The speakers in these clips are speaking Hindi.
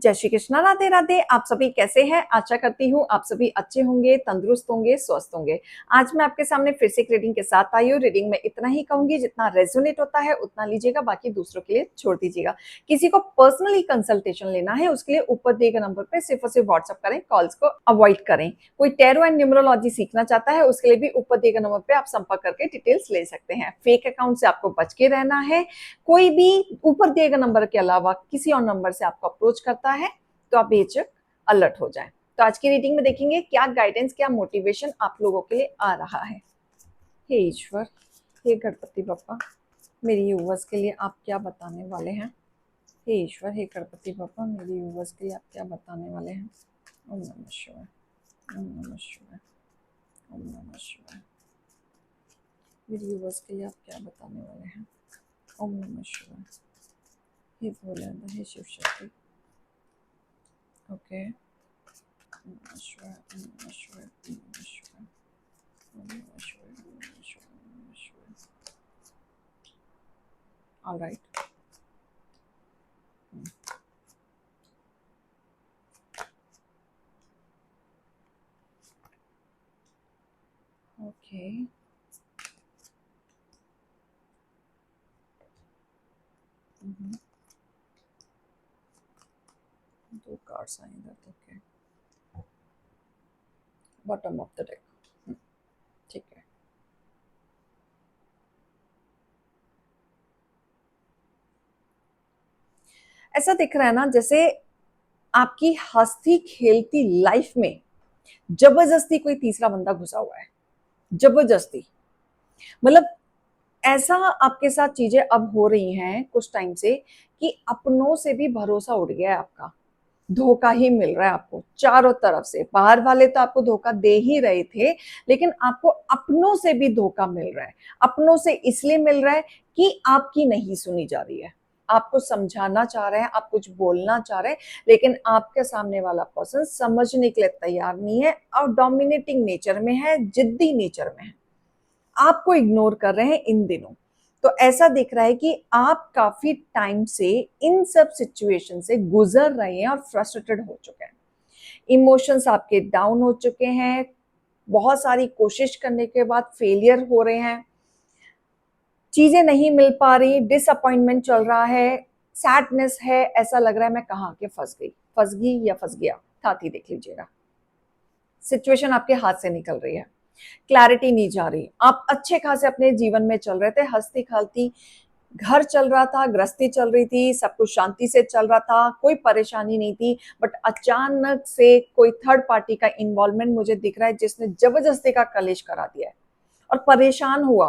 जय श्री कृष्णा, राधे राधे। आप सभी कैसे हैं? आशा करती हूँ आप सभी अच्छे होंगे, तंदुरुस्त होंगे, स्वस्थ होंगे। आज मैं आपके सामने फिर से एक रीडिंग के साथ आई हूँ। रीडिंग में इतना ही कहूंगी, जितना रेजोनेट होता है उतना लीजिएगा, बाकी दूसरों के लिए छोड़ दीजिएगा। किसी को पर्सनली कंसल्टेशन लेना है उसके लिए ऊपर दिए गए नंबर पर सिर्फ और सिर्फ व्हाट्सअप करें, कॉल्स को अवॉइड करें। कोई टैरो एंड न्यूमरोलॉजी सीखना चाहता है उसके लिए भी ऊपर दिए गए नंबर पर आप संपर्क करके डिटेल्स ले सकते हैं। फेक अकाउंट से आपको बच के रहना है। कोई भी ऊपर दिए गए नंबर के अलावा किसी और नंबर से आपको अप्रोच करता है तो आप बेझिझक अलर्ट हो जाएं। तो आज की रीडिंग में देखेंगे क्या गाइडेंस, क्या मोटिवेशन आप लोगों के लिए आ रहा है। हे ईश्वर, हे गणपति बप्पा, मेरी यूवर्स के लिए आप क्या बताने वाले हैं। हे ईश्वर, हे गणपति बप्पा, मेरी यूवर्स के लिए आप क्या बताने वाले हैं। ओम नमः शिवाय, ओम नमः शिवाय, ओम नमः शिवाय। मेरी यूवर्स के लिए आप क्या बताने वाले हैं। ओम नमः शिवाय। हे भोलेनाथ, हे शिव शक्ति। ओके, ओम नमः शिवाय, ओम नमः शिवाय, ओम नमः शिवाय, ओम नमः शिवाय, ओम नमः शिवाय, ओम नमः शिवाय। All right. ओके, दो कार्ड्स आए इधर। Okay, bottom of the deck. ठीक है। ऐसा दिख रहा है ना जैसे आपकी हंसती खेलती लाइफ में जबरदस्ती कोई तीसरा बंदा घुसा हुआ है। जबरदस्ती मतलब ऐसा आपके साथ चीजें अब हो रही हैं कुछ टाइम से कि अपनों से भी भरोसा उठ गया है आपका। धोखा ही मिल रहा है आपको चारों तरफ से। बाहर वाले तो आपको धोखा दे ही रहे थे, लेकिन आपको अपनों से भी धोखा मिल रहा है। अपनों से इसलिए मिल रहा है कि आपकी नहीं सुनी जा रही है। आपको समझाना चाह रहे हैं, आप कुछ बोलना चाह रहे हैं, लेकिन आपके सामने वाला पर्सन समझने के लिए तैयार नहीं है और डोमिनेटिंग नेचर में है, जिद्दी नेचर में है। आपको इग्नोर कर रहे हैं इन दिनों। तो ऐसा दिख रहा है कि आप काफी टाइम से इन सब सिचुएशन से गुजर रहे हैं और फ्रस्ट्रेटेड हो चुके हैं। इमोशंस आपके डाउन हो चुके हैं। बहुत सारी कोशिश करने के बाद फेलियर हो रहे हैं। चीजें नहीं मिल पा रही, डिसअपॉइंटमेंट चल रहा है, सैडनेस है। ऐसा लग रहा है मैं कहाँ के फंस गई, फंस गई या फंस गया। साथ ही देख लीजिएगा, सिचुएशन आपके हाथ से निकल रही है। क्लैरिटी नहीं जा रही। आप अच्छे खासे अपने जीवन में चल रहे थे, हंसती खेलती घर चल रहा था, गृहस्थी चल रही थी, सब कुछ शांति से चल रहा था, कोई परेशानी नहीं थी। बट अचानक से कोई थर्ड पार्टी का इन्वॉल्वमेंट मुझे दिख रहा है जिसने जबरदस्ती का कलेश करा दिया है और परेशान हुआ।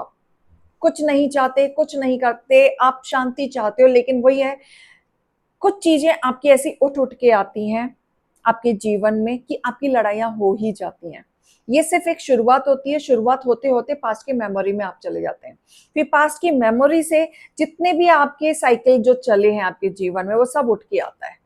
कुछ नहीं चाहते, कुछ नहीं करते, आप शांति चाहते हो, लेकिन वही है, कुछ चीजें आपकी ऐसी उठ उठ के आती हैं आपके जीवन में कि आपकी लड़ाइयां हो ही जाती हैं। ये सिर्फ एक शुरुआत होती है। शुरुआत होते होते पास्ट की मेमोरी में आप चले जाते हैं। फिर पास्ट की मेमोरी से जितने भी आपके साइकिल जो चले हैं आपके जीवन में, वो सब उठ के आता है।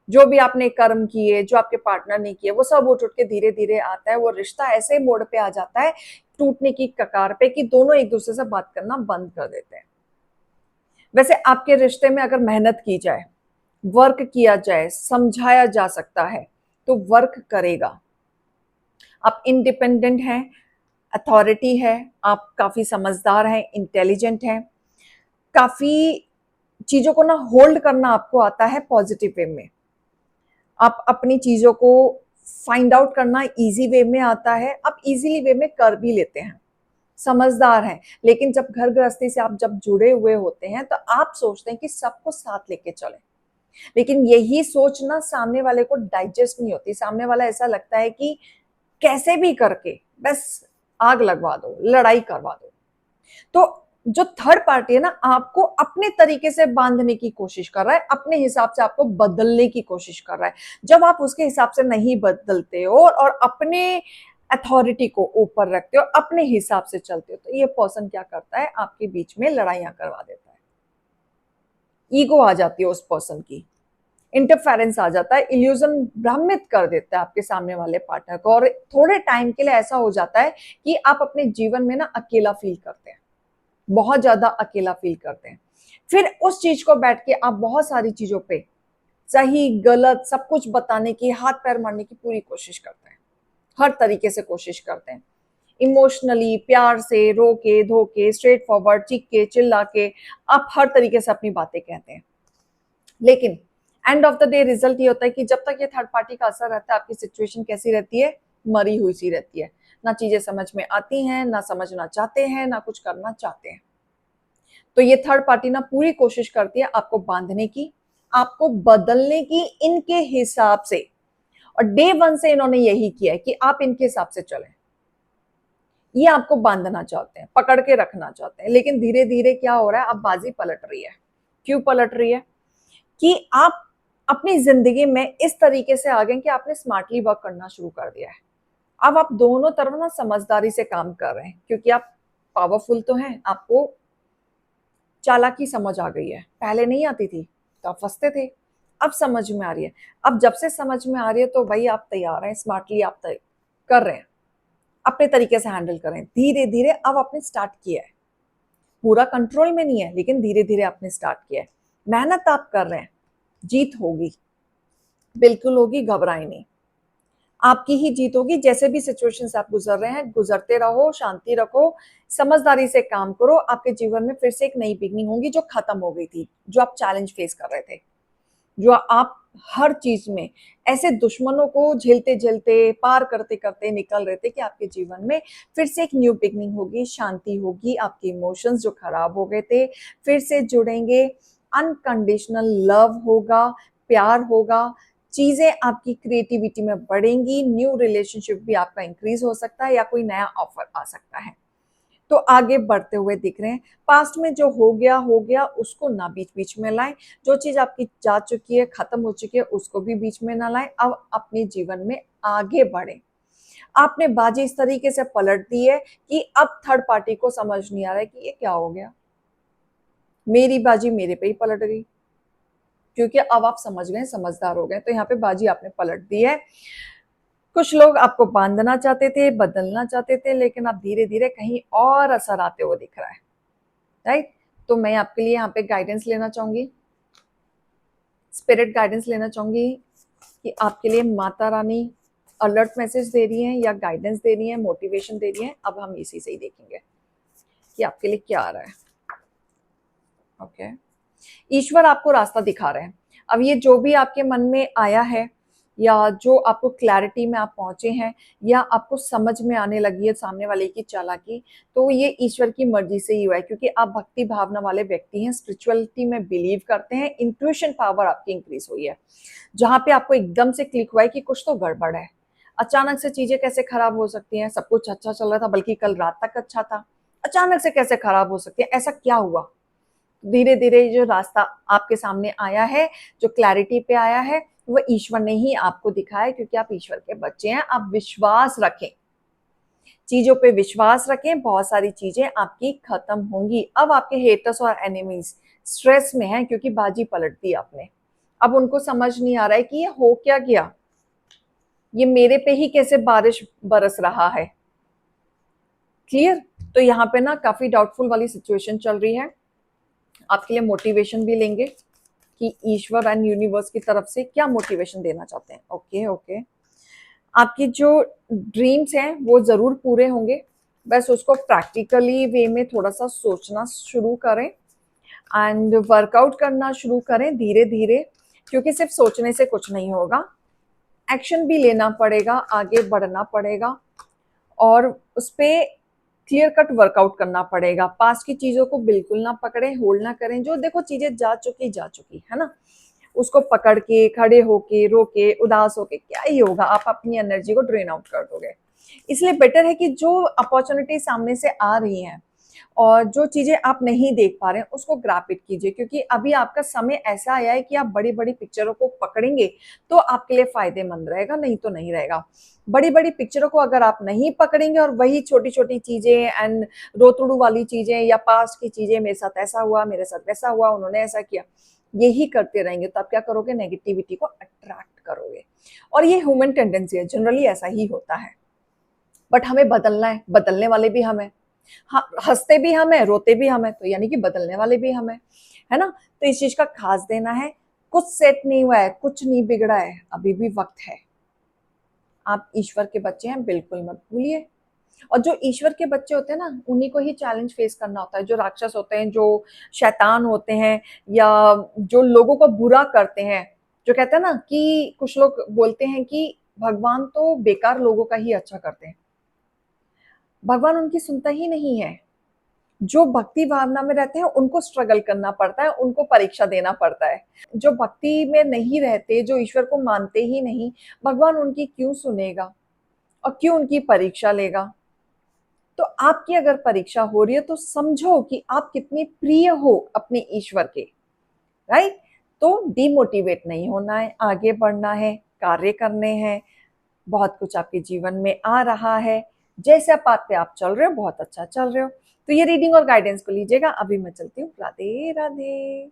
जो भी आपने कर्म किए, जो आपके पार्टनर ने किए, वो सब उठ उठ के धीरे धीरे आता है। वो रिश्ता ऐसे मोड़ पे आ जाता है, टूटने की कगार पे, कि दोनों एक दूसरे से बात करना बंद कर देते हैं। वैसे आपके रिश्ते में अगर मेहनत की जाए, वर्क किया जाए, समझाया जा सकता है, तो वर्क करेगा। आप इंडिपेंडेंट हैं, अथॉरिटी है, आप काफी समझदार हैं, इंटेलिजेंट हैं, काफी चीजों को ना होल्ड करना आपको आता है पॉजिटिव वे में। आप अपनी चीजों को फाइंड आउट करना इजी वे में आता है। आप इजीली वे में कर भी लेते हैं, समझदार हैं। लेकिन जब घर गृहस्थी से आप जब जुड़े हुए होते हैं तो आप सोचते हैं कि सबको साथ लेके चलें, लेकिन यही सोचना सामने वाले को डाइजेस्ट नहीं होती। सामने वाला ऐसा लगता है कि कैसे भी करके बस आग लगवा दो, लड़ाई करवा दो। तो जो थर्ड पार्टी है ना, आपको अपने तरीके से बांधने की कोशिश कर रहा है, अपने हिसाब से आपको बदलने की कोशिश कर रहा है। जब आप उसके हिसाब से नहीं बदलते हो और अपने अथॉरिटी को ऊपर रखते हो, अपने हिसाब से चलते हो, तो ये पर्सन क्या करता है, आपके बीच में लड़ाइयां करवा देता है। ईगो आ जाती है उस पर्सन की, इंटरफेरेंस आ जाता है, इल्यूजन भ्रमित कर देता है आपके सामने वाले पार्टनर को। और थोड़े टाइम के लिए ऐसा हो जाता है कि आप अपने जीवन में ना अकेला फील करते हैं, बहुत ज्यादा अकेला फील करते हैं। फिर उस चीज को बैठ के आप बहुत सारी चीजों पे सही गलत सब कुछ बताने की, हाथ पैर मारने की पूरी कोशिश करते हैं, हर तरीके से कोशिश करते हैं। इमोशनली, प्यार से, रोके धोके, स्ट्रेट फॉरवर्ड, चीख के चिल्ला के आप हर तरीके से अपनी बातें कहते हैं। लेकिन end of the day result ये होता है कि जब तक ये थर्ड पार्टी का असर रहता है, आपकी सिचुएशन कैसी रहती है, मरी हुई सी रहती है। ना चीजें समझ में आती हैं, ना समझना चाहते हैं, ना कुछ करना चाहते हैं। तो ये थर्ड पार्टी ना पूरी कोशिश करती है आपको बांधने की, आपको बदलने की इनके हिसाब से। और डे वन से इन्होंने यही किया है कि आप इनके हिसाब से चलें। ये आपको बांधना चाहते हैं, पकड़ के रखना चाहते हैं। लेकिन धीरे धीरे क्या हो रहा है, अब बाजी पलट रही है। क्यों पलट रही है? कि आप अपनी जिंदगी में इस तरीके से आ गए कि आपने स्मार्टली वर्क करना शुरू कर दिया है। अब आप दोनों तरफ ना समझदारी से काम कर रहे हैं, क्योंकि आप पावरफुल तो हैं, आपको चालाकी समझ आ गई है। पहले नहीं आती थी तो आप फंसते थे, अब समझ में आ रही है। अब जब से समझ में आ रही है तो भाई आप तैयार हैं, स्मार्टली आप कर रहे हैं, अपने तरीके से हैंडल करें। धीरे धीरे अब आपने स्टार्ट किया है, पूरा कंट्रोल में नहीं है, लेकिन धीरे धीरे आपने स्टार्ट किया है। मेहनत आप कर रहे हैं, जीत होगी, बिल्कुल होगी, घबराए नहीं। आपकी ही जीत होगी। जैसे भी सिचुएशंस आप गुजर रहे हैं, गुजरते रहो, शांति रखो, समझदारी से काम करो। आपके जीवन में फिर से एक नई बिगनिंग होगी जो खत्म हो गई थी, जो आप चैलेंज फेस कर रहे थे, जो आप हर चीज में ऐसे दुश्मनों को झेलते झेलते, पार करते करते निकल रहे थे, कि आपके जीवन में फिर से एक न्यू बिगनिंग होगी, शांति होगी। आपके इमोशंस जो खराब हो गए थे फिर से जुड़ेंगे, अनकंडीशनल लव होगा, प्यार होगा, चीजें आपकी क्रिएटिविटी में बढ़ेंगी, न्यू रिलेशनशिप भी आपका इंक्रीज हो सकता है, या कोई नया ऑफर आ सकता है। तो आगे बढ़ते हुए दिख रहे हैं। पास्ट में जो हो गया उसको ना बीच बीच में लाएं। जो चीज आपकी जा चुकी है, खत्म हो चुकी है, उसको भी बीच में ना लाएं। अब अपने जीवन में आगे बढ़े। आपने बाजी इस तरीके से पलट दी है कि अब थर्ड पार्टी को समझ नहीं आ रहा है कि ये क्या हो गया, मेरी बाजी मेरे पे ही पलट गई। क्योंकि अब आप समझ गए, समझदार हो गए। तो यहाँ पे बाजी आपने पलट दी है। कुछ लोग आपको बांधना चाहते थे, बदलना चाहते थे, लेकिन अब धीरे धीरे कहीं और असर आते हुए दिख रहा है, राइट? तो मैं आपके लिए यहाँ पे गाइडेंस लेना चाहूंगी, स्पिरिट गाइडेंस लेना चाहूंगी कि आपके लिए माता रानी अलर्ट मैसेज दे रही है या गाइडेंस दे रही है, मोटिवेशन दे रही है। अब हम इसी से ही देखेंगे कि आपके लिए क्या आ रहा है। ओके, ईश्वर आपको रास्ता दिखा रहे हैं। अब ये जो भी आपके मन में आया है, या जो आपको क्लैरिटी में आप पहुंचे हैं, या आपको समझ में आने लगी है सामने वाले की चालाकी, तो ये ईश्वर की मर्जी से ही हुआ है। क्योंकि आप भक्ति भावना वाले व्यक्ति हैं, स्पिरिचुअलिटी में बिलीव करते हैं, इंट्यूशन पावर आपकी इंक्रीज हुई है। जहां पे आपको एकदम से क्लिक हुआ है कि कुछ तो गड़बड़ है। अचानक से चीजें कैसे खराब हो सकती हैं? सब कुछ अच्छा चल रहा था, बल्कि कल रात तक अच्छा था, अचानक से कैसे खराब हो सकती है? ऐसा क्या हुआ? धीरे धीरे जो रास्ता आपके सामने आया है, जो क्लैरिटी पे आया है, वो ईश्वर ने ही आपको दिखाया। क्योंकि आप ईश्वर के बच्चे हैं। आप विश्वास रखें, चीजों पे विश्वास रखें, बहुत सारी चीजें आपकी खत्म होंगी। अब आपके हेटर्स और एनिमीज स्ट्रेस में हैं, क्योंकि बाजी पलट दी आपने। अब उनको समझ नहीं आ रहा है कि ये हो क्या गया, ये मेरे पे ही कैसे बारिश बरस रहा है। क्लियर? तो यहाँ पे ना काफी डाउटफुल वाली सिचुएशन चल रही है। आपके लिए मोटिवेशन भी लेंगे कि ईश्वर एंड यूनिवर्स की तरफ से क्या मोटिवेशन देना चाहते हैं। ओके ओके, आपकी जो ड्रीम्स हैं वो जरूर पूरे होंगे, बस उसको प्रैक्टिकली वे में थोड़ा सा सोचना शुरू करें एंड वर्कआउट करना शुरू करें धीरे धीरे। क्योंकि सिर्फ सोचने से कुछ नहीं होगा, एक्शन भी लेना पड़ेगा, आगे बढ़ना पड़ेगा, और उस पर क्लियर कट वर्कआउट करना पड़ेगा। पास्ट की चीजों को बिल्कुल ना पकड़ें, होल्ड ना करें। जो देखो चीजें जा चुकी है ना, उसको पकड़ के खड़े होके रोके उदास होके क्या ही होगा, आप अपनी एनर्जी को ड्रेन आउट कर दोगे। इसलिए बेटर है कि जो अपॉर्चुनिटी सामने से आ रही हैं और जो चीजें आप नहीं देख पा रहे हैं उसको ग्रैब इट कीजिए। क्योंकि अभी आपका समय ऐसा आया है कि आप बड़ी बड़ी पिक्चरों को पकड़ेंगे तो आपके लिए फायदेमंद रहेगा, नहीं तो नहीं रहेगा। बड़ी बड़ी पिक्चरों को अगर आप नहीं पकड़ेंगे और वही छोटी छोटी चीजें एंड रोतड़ू वाली चीजें या पास्ट की चीजें, मेरे साथ ऐसा हुआ, मेरे साथ वैसा हुआ, उन्होंने ऐसा किया, यही करते रहेंगे, तो आप क्या करोगे, नेगेटिविटी को अट्रैक्ट करोगे। और ये ह्यूमन टेंडेंसी है, जनरली ऐसा ही होता है। बट हमें बदलना है, बदलने वाले भी हम हैं। हाँ, हंसते भी हम हैं, रोते भी हम हैं, तो यानी कि बदलने वाले भी हम हैं, है ना? तो इस चीज का खास देना है। कुछ सेट नहीं हुआ है, कुछ नहीं बिगड़ा है, अभी भी वक्त है। आप ईश्वर के बच्चे हैं, बिल्कुल मत भूलिए। और जो ईश्वर के बच्चे होते हैं ना, उन्हीं को ही चैलेंज फेस करना होता है। जो राक्षस होते हैं, जो शैतान होते हैं, या जो लोगों को बुरा करते हैं, जो कहते हैं ना कि कुछ लोग बोलते हैं कि भगवान तो बेकार लोगों का ही अच्छा करते हैं, भगवान उनकी सुनता ही नहीं है। जो भक्ति भावना में रहते हैं उनको स्ट्रगल करना पड़ता है, उनको परीक्षा देना पड़ता है। जो भक्ति में नहीं रहते, जो ईश्वर को मानते ही नहीं, भगवान उनकी क्यों सुनेगा और क्यों उनकी परीक्षा लेगा? तो आपकी अगर परीक्षा हो रही है तो समझो कि आप कितनी प्रिय हो अपने ईश्वर के, राइट? तो डिमोटिवेट नहीं होना है, आगे बढ़ना है, कार्य करने हैं। बहुत कुछ आपके जीवन में आ रहा है, जैसे पाथ पे आप चल रहे हो, बहुत अच्छा चल रहे हो। तो ये रीडिंग और गाइडेंस को लीजिएगा। अभी मैं चलती हूँ, राधे राधे।